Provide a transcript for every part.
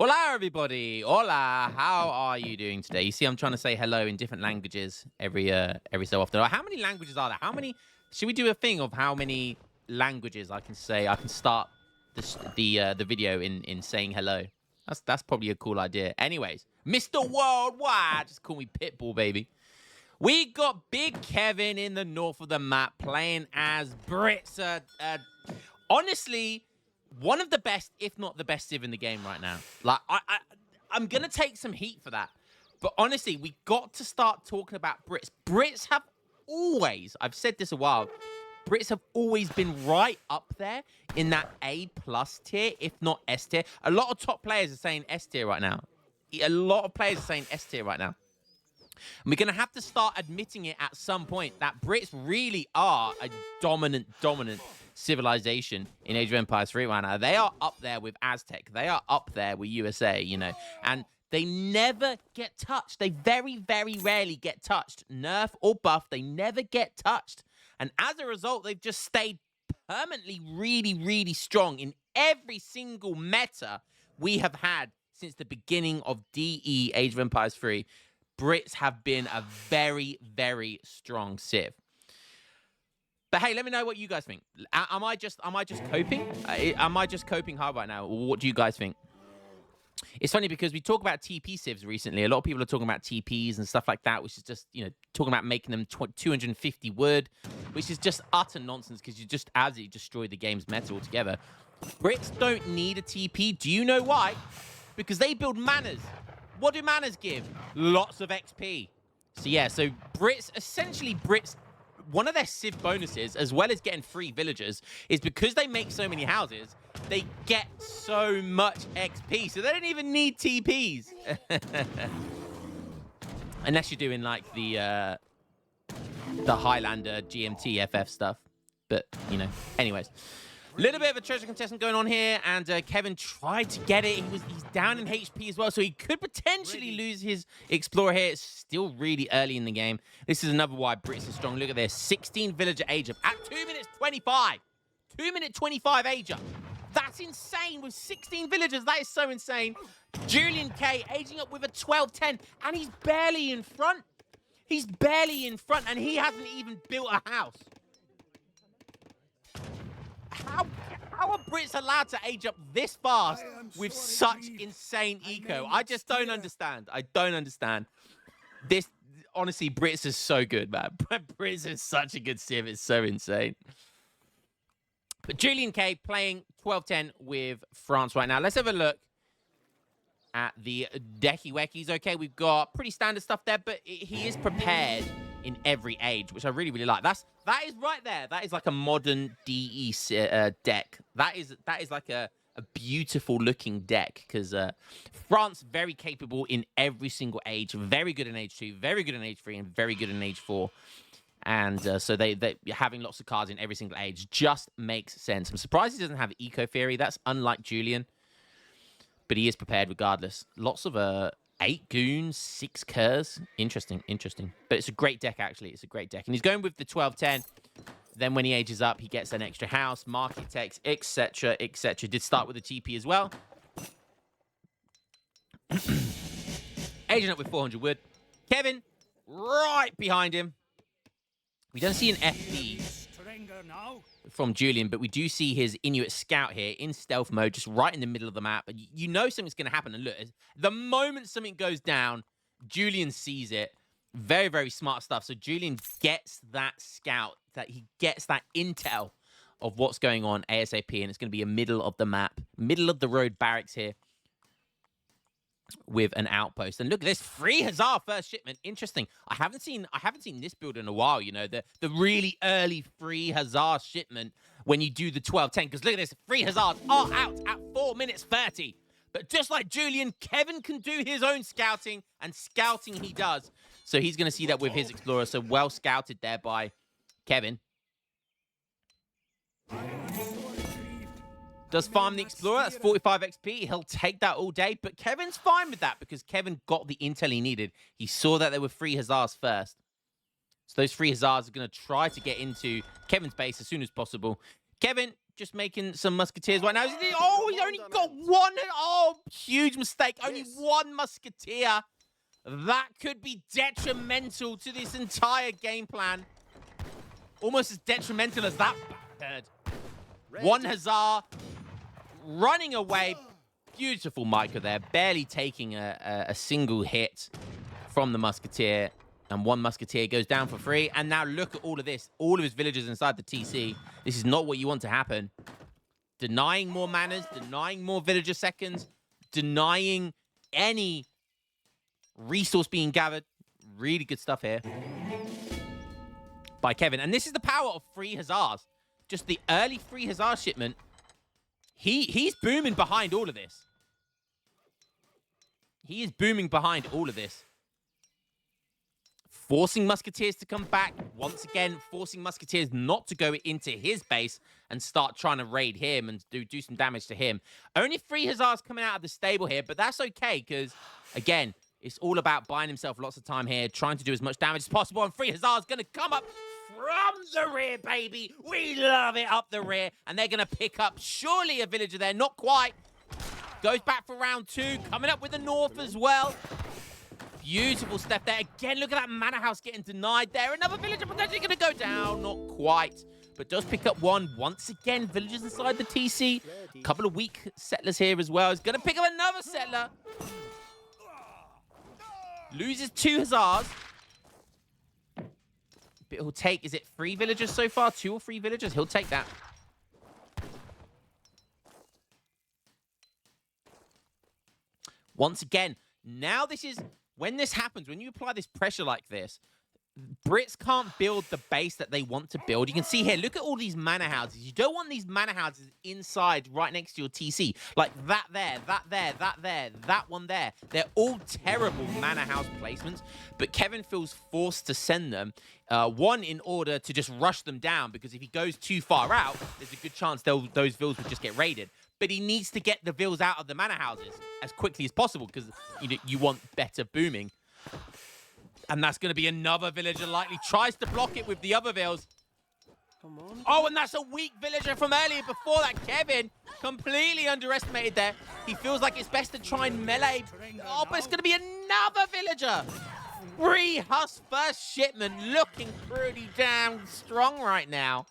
Hola, everybody. Hola. How are you doing today? You see, I'm trying to say hello in different languages every so often. How many languages are there? How many? Should we do a thing of how many languages I can say? I can start the video in saying hello. That's probably a cool idea. Anyways, Mr. Worldwide, just call me Pitbull, baby. We got Big Kevin in the north of the map playing as Brits. Honestly, one of the best, if not the best civ in the game right now. Like, I'm going to take some heat for that. But honestly, we got to start talking about Brits. Brits have always, I've said this a while, Brits have always been right up there in that A+ tier, if not S tier. A lot of top players are saying S tier right now. A lot of players are saying S tier right now. And we're going to have to start admitting it at some point that Brits really are a dominant civilization in Age of Empires 3 right now. They are up there with Aztec. They are up there with USA, you know. And they never get touched. They very, very rarely get touched. Nerf or buff, they never get touched. And as a result, they've just stayed permanently really, really strong in every single meta we have had since the beginning of DE Age of Empires 3. Brits have been a very, very strong civ. But hey, let me know what you guys think. Am I just coping? Am I just coping hard right now? Or what do you guys think? It's funny because we talk about TP civs recently. A lot of people are talking about TPs and stuff like that, which is just, you know, talking about making them 250 wood, which is just utter nonsense because you just absolutely destroy the game's meta altogether. Brits don't need a TP. Do you know why? Because they build manners. What do manners give? Lots of XP. So yeah, so Brits, one of their civ bonuses, as well as getting free villagers, is because they make so many houses, they get so much XP. So they don't even need TPs. Unless you're doing like the Highlander GMT FF stuff. But, you know, anyways. Little bit of a treasure contestant going on here, and Kevin tried to get it. He's down in HP as well, so he could potentially lose his Explorer here. It's still really early in the game. This is another why Brits are strong. Look at this. 16 villager age up at 2 minutes 25. 2 minute 25 age up. That's insane with 16 villagers. That is so insane. Juliank aging up with a 12-10, and he's barely in front. He's barely in front, and he hasn't even built a house. How are Brits allowed to age up this fast with such insane eco? I just don't understand. I don't understand. This, honestly, Brits is so good, man. Brits is such a good civ. It's so insane. But Juliank playing 12-10 with France right now. Let's have a look at the Decky Weckies. Okay, we've got pretty standard stuff there, but he is prepared in every age, which I really, really like. That is right there. That is like a modern DE deck. That is like a beautiful looking deck because France very capable in every single age. Very good in age 2, very good in age 3, and very good in age 4. And so they having lots of cards in every single age just makes sense. I'm surprised he doesn't have Eco Theory. That's unlike Julian, but he is prepared regardless. Lots of 8 goons, 6 curs. Interesting. But it's a great deck, actually. It's a great deck. And he's going with the 12-10. Then when he ages up, he gets an extra house, market text, etc., etc. Did start with a TP as well. Aging up with 400 wood. Kevin, right behind him. We don't see an FD from Julian, but we do see his Inuit scout here in stealth mode, just right in the middle of the map. You know something's going to happen. And look, the moment something goes down, Julian sees it. Very, very smart stuff. So Julian gets that scout, that he gets that intel of what's going on ASAP, and it's going to be a middle of the map, middle of the road barracks here with an outpost. And look at this, free Hussar first shipment. Interesting. I haven't seen this build in a while, you know, the really early free Hussar shipment when you do the 12-10. Because look at this, free Hussars are out at 4 minutes 30. But just like Julian, Kevin can do his own scouting, and scouting he does. So he's going to see that with his Explorer. So well scouted there by Kevin. Does farm the Explorer. That's 45 XP. He'll take that all day. But Kevin's fine with that because Kevin got the intel he needed. He saw that there were 3 Hussars first. So those 3 Hussars are going to try to get into Kevin's base as soon as possible. Kevin just making some musketeers right now. Oh, he's only got one. Oh, huge mistake. Only one musketeer. That could be detrimental to this entire game plan. Almost as detrimental as that bird. One Hussar running away. Beautiful Micah there, barely taking a single hit from the musketeer. And one musketeer goes down for free. And now look at all of this. All of his villagers inside the TC. This is not what you want to happen. Denying more manners, denying more villager seconds, denying any resource being gathered. Really good stuff here by Kevin. And this is the power of free Hussars. Just the early free Hussar shipment. He's booming behind all of this. He is booming behind all of this. Forcing musketeers to come back. Once again, forcing musketeers not to go into his base and start trying to raid him and do some damage to him. Only 3 Hussars coming out of the stable here, but that's okay because, again, it's all about buying himself lots of time here, trying to do as much damage as possible, and 3 Hussars going to come up from the rear, baby. We love it up the rear, and they're going to pick up surely a villager there. Not quite. Goes back for round 2, coming up with the north as well. Beautiful step there. Again, look at that manor house getting denied there. Another villager potentially going to go down. Not quite, but does pick up one. Once again, villagers inside the TC. A couple of weak settlers here as well. He's going to pick up another settler. Loses 2 Hussars. But he'll take, is it 3 villagers so far? 2 or 3 villagers? He'll take that. Once again, now this is, when this happens, when you apply this pressure like this, Brits can't build the base that they want to build. You can see here, look at all these manor houses. You don't want these manor houses inside right next to your TC. Like that there, that there, that there, that one there. They're all terrible manor house placements, but Kevin feels forced to send them. One, in order to just rush them down, because if he goes too far out, there's a good chance those vills will just get raided. But he needs to get the vills out of the manor houses as quickly as possible because you want better booming. And that's going to be another villager likely. Tries to block it with the other vills. Come on. Oh, and that's a weak villager from earlier before that. Kevin completely underestimated there. He feels like it's best to try and melee. Oh, but it's going to be another villager. 3 Huss first shipment, looking pretty damn strong right now.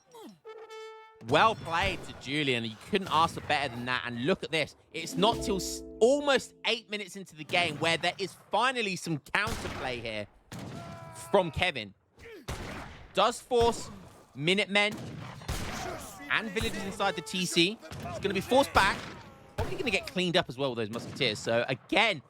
Well played to Julian. You couldn't ask for better than that. And look at this. It's not till almost 8 minutes into the game where there is finally some counterplay here from Kevin. Does force Minutemen and villagers inside the TC. It's going to be forced back. Probably going to get cleaned up as well with those musketeers. So again,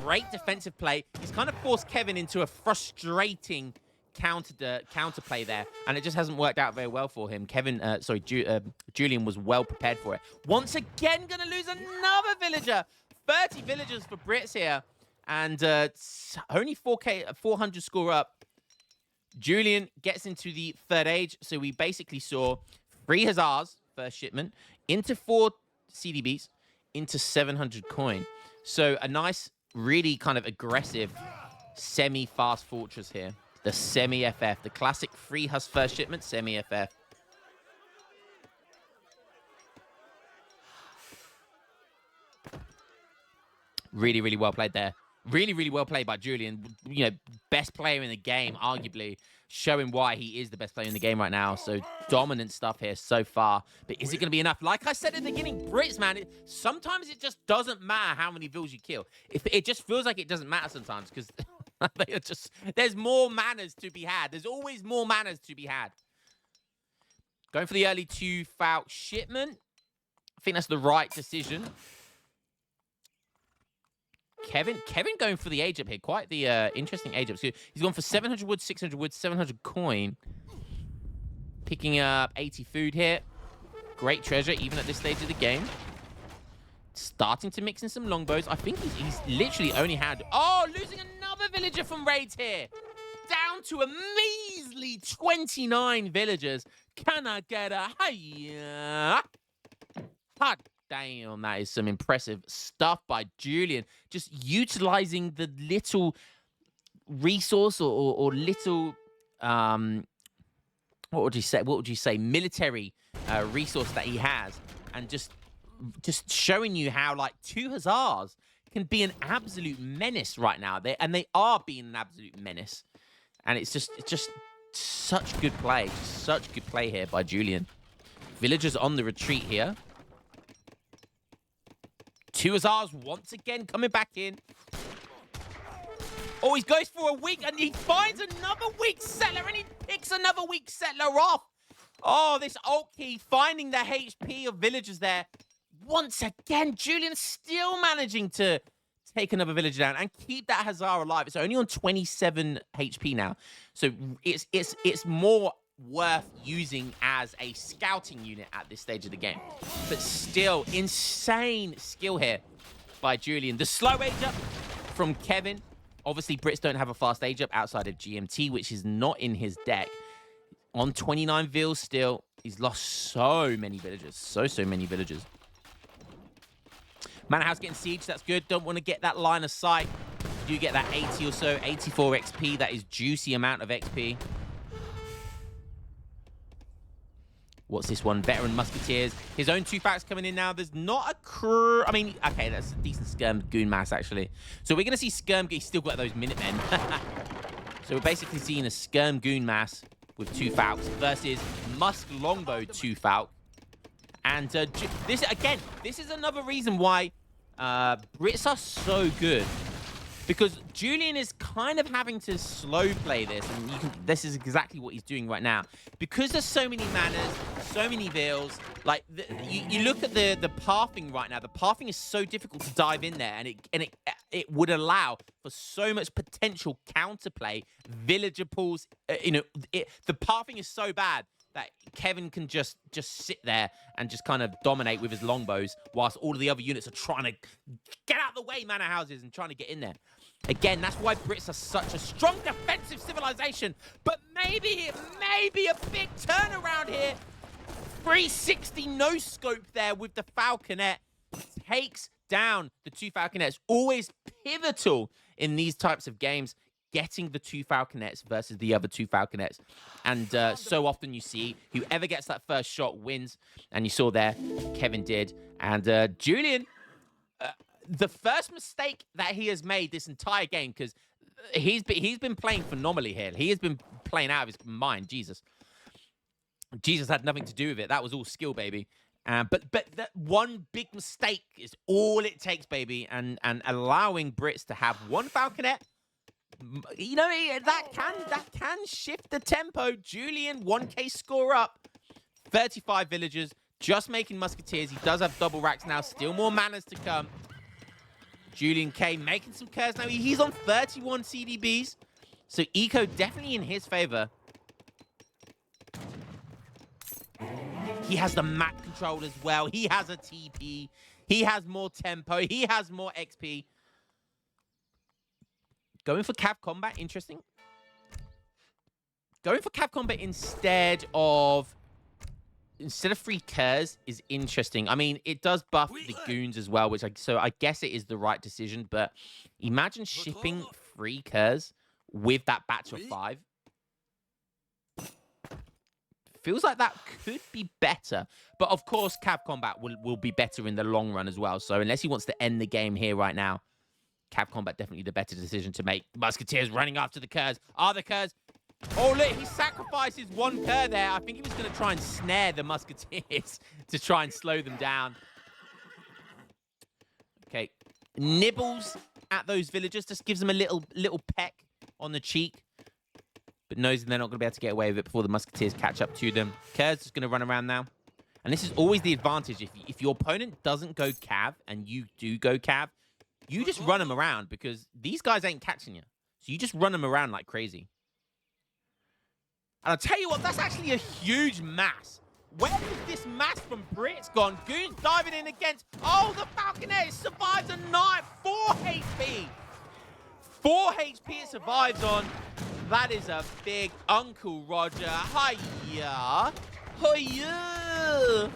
great defensive play. He's kind of forced Kevin into a frustrating counterplay there, and it just hasn't worked out very well for him. Julian was well prepared for it. Once again, going to lose another villager. 30 villagers for Brits here, and only 400 score up. Julian gets into the 3rd age, so we basically saw 3 Hussars first shipment into 4 CDBs into 700 coin. So a nice, really kind of aggressive semi-fast fortress here. The semi-FF, the classic 3 Huss first shipment, semi-FF. Really, really well played there. Really, really well played by Julian. Best player in the game, arguably, showing why he is the best player in the game right now. So dominant stuff here so far. But is it going to be enough? Like I said in the beginning, Brits, man, sometimes it just doesn't matter how many vills you kill. It just feels like it doesn't matter sometimes because there's more manners to be had. There's always more manners to be had. Going for the early 2 foul shipment. I think that's the right decision. Kevin going for the age up here. Quite the interesting age up. So he's gone for 700 wood, 600 wood, 700 coin. Picking up 80 food here. Great treasure, even at this stage of the game. Starting to mix in some longbows. I think he's literally only had... Oh, losing another villager from raids here. Down to a measly 29 villagers. Can I get a hiya? Hot damn, that is some impressive stuff by Julian. Just utilizing the little resource or little what would you say? What would you say? Military resource that he has, and just showing you how like 2 Hussars can be an absolute menace right now. They are being an absolute menace, and it's just such good play, such good play here by Julian. Villagers on the retreat here. 2 Hussars once again coming back in. Oh, he goes for a weak, and he finds another weak settler, and he picks another weak settler off. Oh, this ult key finding the HP of villagers there. Once again, Julian still managing to take another villager down and keep that Hussar alive. It's only on 27 HP now. So it's more worth using as a scouting unit at this stage of the game. But still, insane skill here by Julian. The slow age up from Kevin. Obviously, Brits don't have a fast age up outside of GMT, which is not in his deck. On 29 vills still. He's lost so many villagers. So many villagers. Manor House getting siege. That's good. Don't want to get that line of sight. You get that 80 or so. 84 XP. That is juicy amount of XP. What's this one? Veteran Musketeers. His own 2 facts coming in now. There's not a crew. I mean, okay, that's a decent Skirm Goon mass, actually. So we're going to see Skirm. He's still got those Minutemen. So we're basically seeing a Skirm Goon mass with 2 Falcons versus Musk Longbow 2 Falcon. And this is another reason why Brits are so good. Because Julian is kind of having to slow play this, and this is exactly what he's doing right now. Because there's so many manners, so many vills, like you look at the pathing right now. The pathing is so difficult to dive in there, and it would allow for so much potential counterplay, villager pools. The pathing is so bad that Kevin can just sit there and just kind of dominate with his longbows, whilst all of the other units are trying to get out of the way, manor houses, and trying to get in there. Again, that's why Brits are such a strong defensive civilization. But maybe a big turnaround here. 360 no scope there with the Falconet. Takes down the 2 Falconets. Always pivotal in these types of games. Getting the 2 Falconets versus the other 2 Falconets. And so often you see whoever gets that first shot wins. And you saw there, Kevin did. And Julian, the first mistake that he has made this entire game, because he's been playing phenomenally here. He has been playing out of his mind. Jesus had nothing to do with it. That was all skill, baby. But that one big mistake is all it takes, baby. And allowing Brits to have 1 Falconet, you know, that can shift the tempo. Julian, 1K score up, 35 villagers, just making musketeers. He does have double racks now, still more manners to come. Julian K making some curves now. He's on 31 CDBs, so eco definitely in his favor. He has the map control as well. He has a TP. He has more tempo. He has more XP. Going for Cav Combat, interesting. Going for Cav Combat instead of free curs is interesting. I mean, it does buff the goons as well, so I guess it is the right decision. But imagine shipping free curs with that batch of 5. Feels like that could be better. But of course, Cav Combat will be better in the long run as well. So unless he wants to end the game here right now, Cav Combat definitely the better decision to make. Musketeers running after the curs. Are the curs? Oh, look, he sacrifices 1 cur there. I think he was going to try and snare the musketeers to try and slow them down. Okay. Nibbles at those villagers. Just gives them a little peck on the cheek. But knows they're not going to be able to get away with it before the musketeers catch up to them. Cur's just going to run around now. And this is always the advantage. If your opponent doesn't go cav and you do go cav, you just run them around because these guys ain't catching you. So you just run them around like crazy. And I'll tell you what, that's actually a huge mass. Where has this mass from Brits gone? Goons diving in against... Oh, the Falconet survives a knife. 4 HP. 4 HP it survives on. That is a big Uncle Roger. Hiya. Hiya.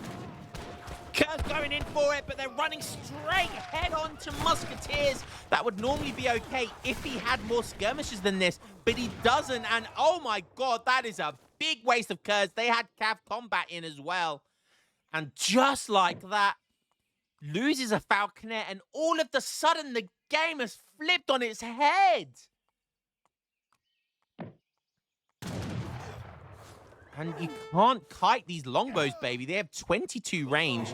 Curse going in for it, but they're running straight head on to musketeers. That would normally be okay if he had more skirmishes than this, but he doesn't. And oh my god, that is a big waste of Kurz. They had Cav Combat in as well. And just like that, loses a Falconer, and all of the sudden the game has flipped on its head. And you can't kite these longbows, baby. They have 22 range.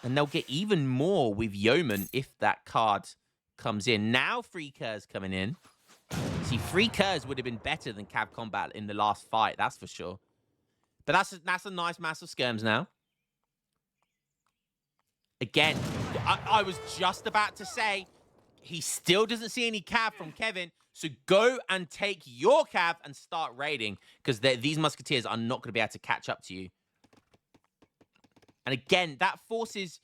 And they'll get even more with Yeoman if that card comes in. Now free Kurz coming in. See, free Kurz would have been better than Cav Combat in the last fight, that's for sure. But that's a nice mass of skirms now. Again, I was just about to say, he still doesn't see any Cav from Kevin. So go and take your Cav and start raiding, because these Musketeers are not going to be able to catch up to you. And again, that forces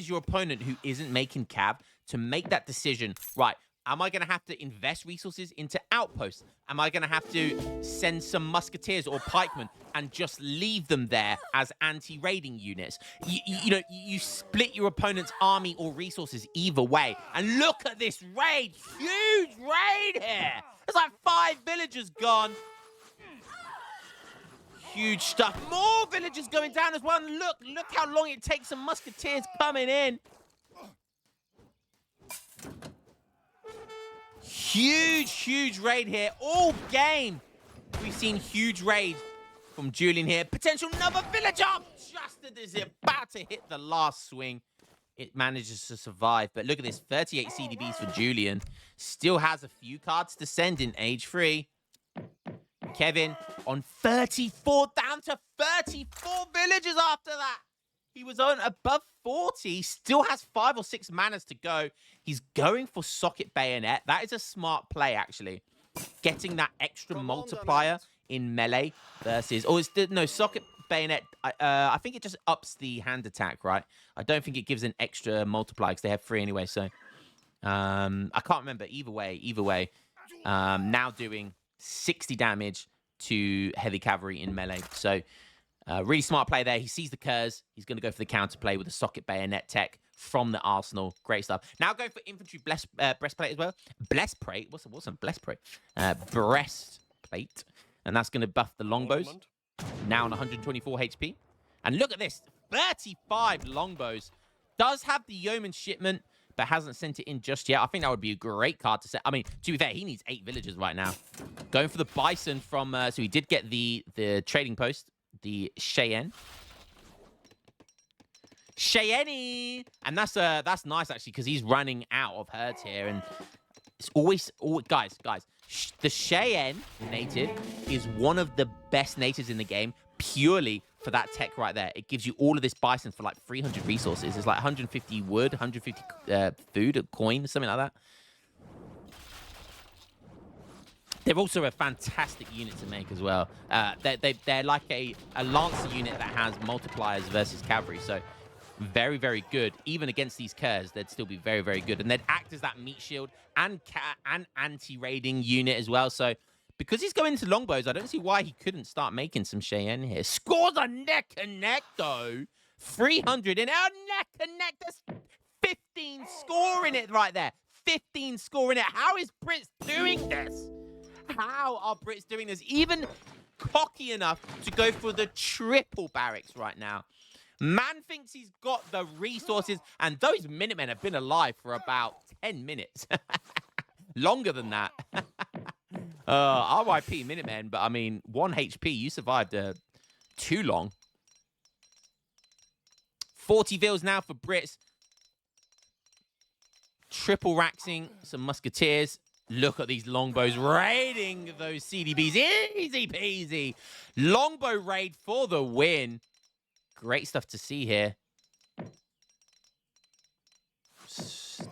your opponent who isn't making Cav to make that decision. Right, am I going to have to invest resources into outposts? Am I going to have to send some Musketeers or Pikemen and just leave them there as anti-raiding units? You split your opponent's army or resources either way. And look at this raid. Huge raid here. There's like 5 villagers gone. Huge stuff. More villagers going down as well. And look how long it takes some Musketeers coming in. Huge raid here. All game, we've seen huge raid from Julian here. Potential another villager. Just as it's about to hit the last swing, it manages to survive. But look at this, 38 CDBs for Julian. Still has a few cards to send in age 3. Kevin on 34, down to 34 villagers after that. He was on above 40, still has 5 or 6 manas to go. He's going for Socket Bayonet. That is a smart play, actually. Getting that extra multiplier in melee versus... No, Socket Bayonet, I think it just ups the hand attack, right? I don't think it gives an extra multiplier because they have 3 anyway, so... I can't remember. Either way. Now doing 60 damage to heavy cavalry in melee, so... really smart play there. He sees the Kurz. He's going to go for the counterplay with a Socket Bayonet tech from the arsenal. Great stuff. Now going for infantry breastplate as well. Breastplate. What's a breastplate? Breastplate. And that's going to buff the longbows. Now on 124 HP. And look at this. 35 longbows. Does have the yeoman shipment, but hasn't sent it in just yet. I think that would be a great card to set. I mean, to be fair, he needs 8 villagers right now. Going for the bison from... so he did get the trading post. The Cheyenne. And that's nice, actually, because he's running out of herds here. And it's always... guys, the Cheyenne native is one of the best natives in the game, purely for that tech right there. It gives you all of this bison for like 300 resources. It's like 150 wood, 150 food, a coin, something like that. They're also a fantastic unit to make as well. They're like a Lancer unit that has multipliers versus cavalry. So very, very good. Even against these Kurz, they'd still be very, very good. And they'd act as that meat shield and anti-raiding unit as well. So because he's going into longbows, I don't see why he couldn't start making some Cheyenne here. Scores a neck and neck, though. 300 in our neck and neck. That's 15 scoring it right there. 15 scoring it. How is Brits doing this? How are Brits doing this? Even cocky enough to go for the triple barracks right now. Man thinks he's got the resources, and those Minutemen have been alive for about 10 minutes. Longer than that. RIP Minutemen, but I mean, 1 HP, you survived too long. 40 vils now for Brits. Triple raxing some Musketeers. Look at these longbows raiding those CDBs. Easy peasy. Longbow raid for the win. Great stuff to see here.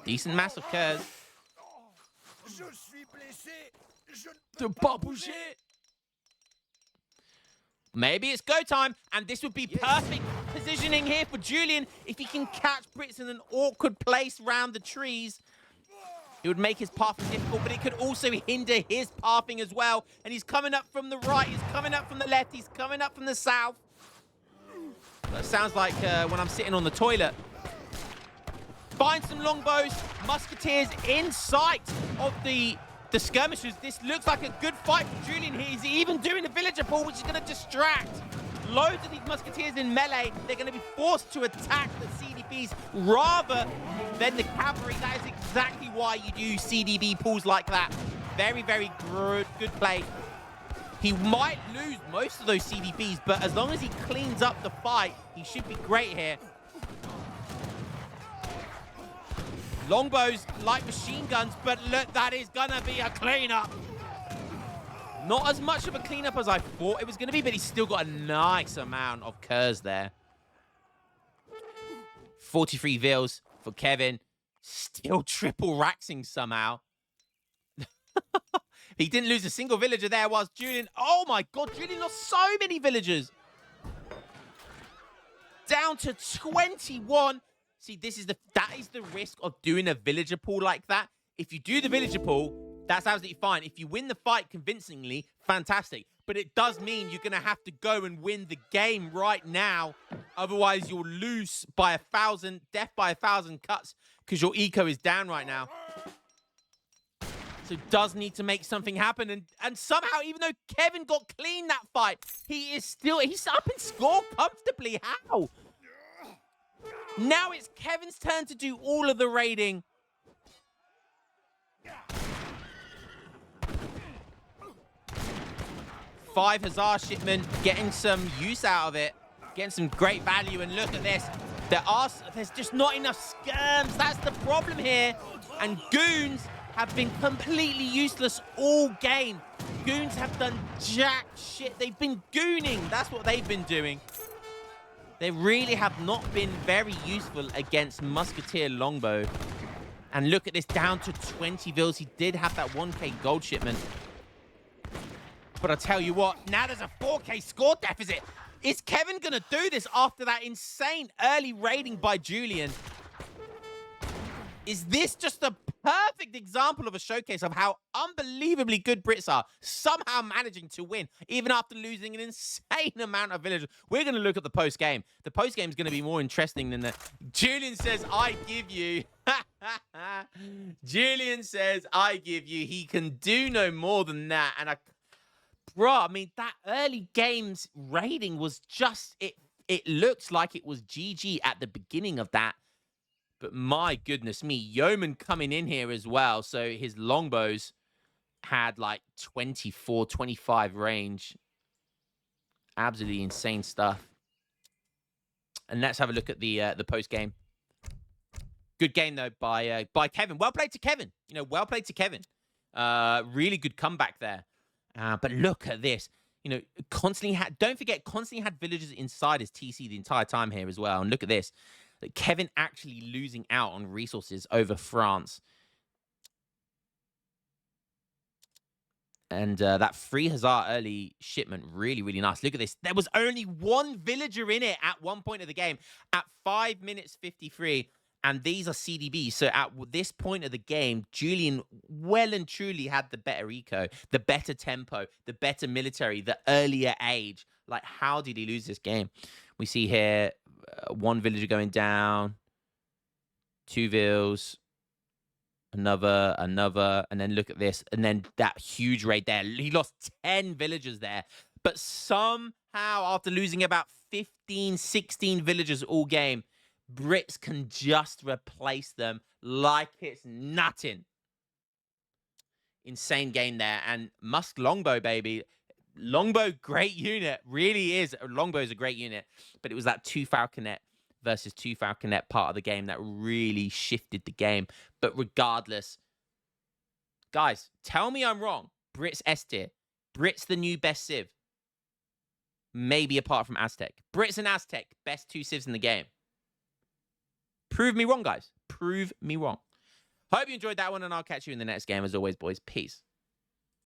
Decent mass of Kurz. Maybe it's go time, and this would be perfect positioning here for Julian if he can catch Brits in an awkward place round the trees. It would make his pathing difficult, but it could also hinder his pathing as well. And he's coming up from the right, he's coming up from the left, he's coming up from the south. That sounds like when I'm sitting on the toilet. Find some longbows, Musketeers in sight of the the skirmishers. This looks like a good fight for Julian here. He's even doing the villager pull, which is going to distract loads of these musketeers in melee. They're going to be forced to attack the CDBs rather than the cavalry. That is exactly why you do CDB pulls like that. Very, very good play. He might lose most of those CDBs, but as long as he cleans up the fight, he should be great here. Longbows like machine guns, but look, that is gonna be a cleanup. Not as much of a cleanup as I thought it was gonna be, but he's still got a nice amount of curs there. 43 vils for Kevin. Still triple raxing somehow. He didn't lose a single villager there, whilst Julian... Oh my god, Julian lost so many villagers. Down to 21. See, that is the risk of doing a villager pool like that. If you do the villager pool, that's absolutely fine. If you win the fight convincingly, fantastic. But it does mean you're going to have to go and win the game right now. Otherwise, you'll lose by 1,000, death by 1,000 cuts, because your eco is down right now. So does need to make something happen. And somehow, even though Kevin got clean that fight, he's up in score comfortably. How? Now it's Kevin's turn to do all of the raiding. Five Hussar shipment, getting some use out of it, getting some great value. And look at this. There's just not enough skirms. That's the problem here. And goons have been completely useless all game. Goons have done jack shit. They've been gooning. That's what they've been doing. They really have not been very useful against Musketeer Longbow. And look at this, down to 20 vils. He did have that 1k gold shipment. But I'll tell you what, now there's a 4k score deficit. Is Kevin going to do this after that insane early raiding by Julian? Is this just a perfect example of a showcase of how unbelievably good Brits are, somehow managing to win, even after losing an insane amount of villagers? We're going to look at the post-game. The post-game is going to be more interesting than the... Julian says, I give you. Julian says, I give you. He can do no more than that. And bro, I mean, that early game's raiding was just... It looked like it was GG at the beginning of that. But my goodness me, Yeoman coming in here as well. So his longbows had like 24, 25 range. Absolutely insane stuff. And let's have a look at the post game. Good game though by Kevin. Well played to Kevin. You know, well played to Kevin. Really good comeback there. But look at this. You know, don't forget, constantly had villagers inside his TC the entire time here as well. And look at this. That Kevin actually losing out on resources over France. And that free Hussar early shipment, really, really nice. Look at this. There was only one villager in it at one point of the game at 5 minutes 53. And these are CDBs. So at this point of the game, Julian well and truly had the better eco, the better tempo, the better military, the earlier age. Like, how did he lose this game? We see here one villager going down, 2 vils, another, and then look at this. And then that huge raid there. He lost 10 villagers there. But somehow, after losing about 15, 16 villagers all game, Brits can just replace them like it's nothing. Insane game there. And Musk Longbow, baby. Longbow, great unit. Really is. Longbow's a great unit. But it was that 2 Falconet versus 2 Falconet part of the game that really shifted the game. But regardless, guys, tell me I'm wrong. Brits S tier. Brits the new best Civ. Maybe apart from Aztec. Brits and Aztec, best 2 Civs in the game. Prove me wrong, guys. Prove me wrong. Hope you enjoyed that one, and I'll catch you in the next game. As always, boys, peace.